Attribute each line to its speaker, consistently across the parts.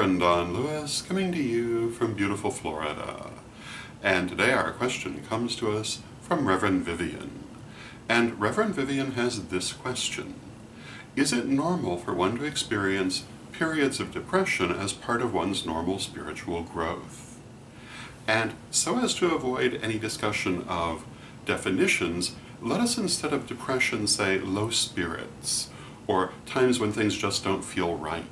Speaker 1: Reverend Don Lewis, coming to you from beautiful Florida. And today our question comes to us from Reverend Vivian. And Reverend Vivian has this question: is it normal for one to experience periods of depression as part of one's normal spiritual growth? And so as to avoid any discussion of definitions, let us instead of depression say low spirits, or times when things just don't feel right.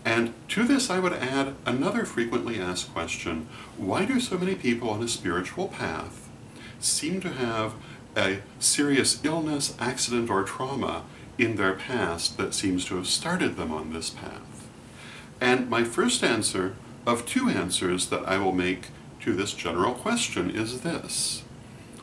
Speaker 1: And to this I would add another frequently asked question: why do so many people on a spiritual path seem to have a serious illness, accident, or trauma in their past that seems to have started them on this path? And my first answer of two answers that I will make to this general question is this,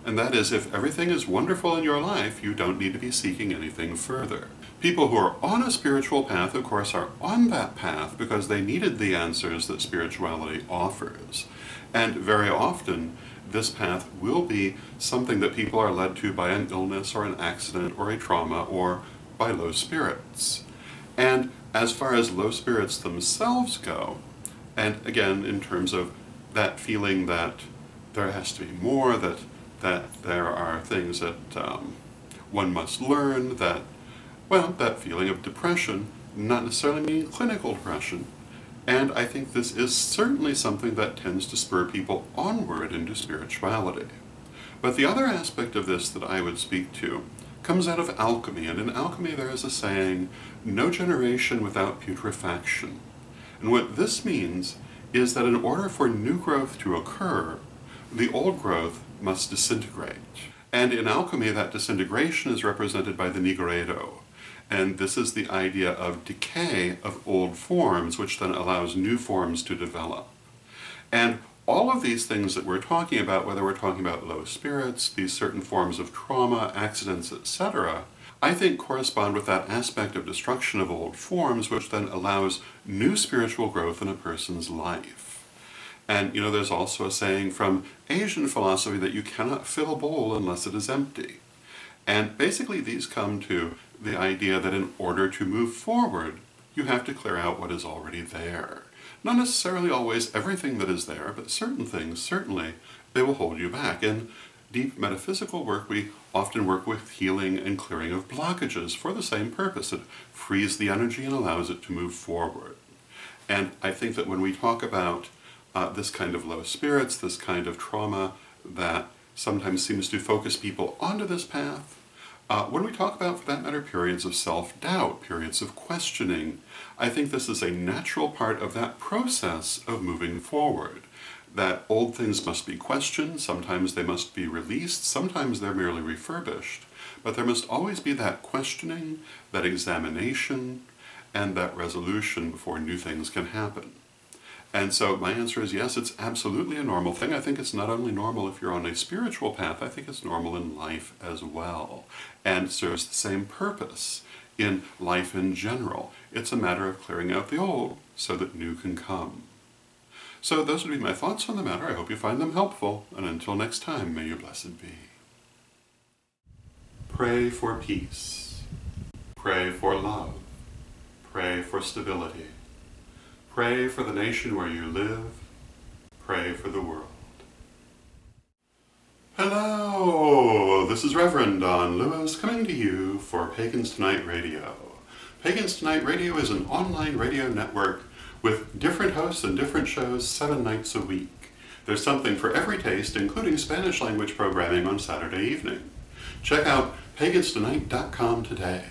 Speaker 1: and that is, if everything is wonderful in your life, you don't need to be seeking anything further. People who are on a spiritual path, of course, are on that path because they needed the answers that spirituality offers. And very often, this path will be something that people are led to by an illness or an accident or a trauma or by low spirits. And as far as low spirits themselves go, and again, in terms of that feeling that there has to be more, that there are things that one must learn, that feeling of depression, not necessarily meaning clinical depression. And I think this is certainly something that tends to spur people onward into spirituality. But the other aspect of this that I would speak to comes out of alchemy, and in alchemy there is a saying, no generation without putrefaction. And what this means is that in order for new growth to occur, the old growth must disintegrate. And in alchemy, that disintegration is represented by the nigredo. And this is the idea of decay of old forms, which then allows new forms to develop. And all of these things that we're talking about, whether we're talking about low spirits, these certain forms of trauma, accidents, etc., I think correspond with that aspect of destruction of old forms, which then allows new spiritual growth in a person's life. And, there's also a saying from Asian philosophy that you cannot fill a bowl unless it is empty. And basically these come to the idea that in order to move forward, you have to clear out what is already there. Not necessarily always everything that is there, but certain things, certainly, they will hold you back. In deep metaphysical work, we often work with healing and clearing of blockages for the same purpose. It frees the energy and allows it to move forward. And I think that when we talk about this kind of low spirits, this kind of trauma that sometimes seems to focus people onto this path, when we talk about, for that matter, periods of self-doubt, periods of questioning, I think this is a natural part of that process of moving forward. That old things must be questioned, sometimes they must be released, sometimes they're merely refurbished, but there must always be that questioning, that examination, and that resolution before new things can happen. And so my answer is yes, it's absolutely a normal thing. I think it's not only normal if you're on a spiritual path, I think it's normal in life as well, and serves the same purpose in life in general. It's a matter of clearing out the old so that new can come. So those would be my thoughts on the matter. I hope you find them helpful, and until next time, may you blessed be. Pray for peace. Pray for love. Pray for stability. Pray for the nation where you live. Pray for the world. Hello! This is Reverend Don Lewis coming to you for Pagans Tonight Radio. Pagans Tonight Radio is an online radio network with different hosts and different shows 7 nights a week. There's something for every taste, including Spanish language programming on Saturday evening. Check out paganstonight.com today.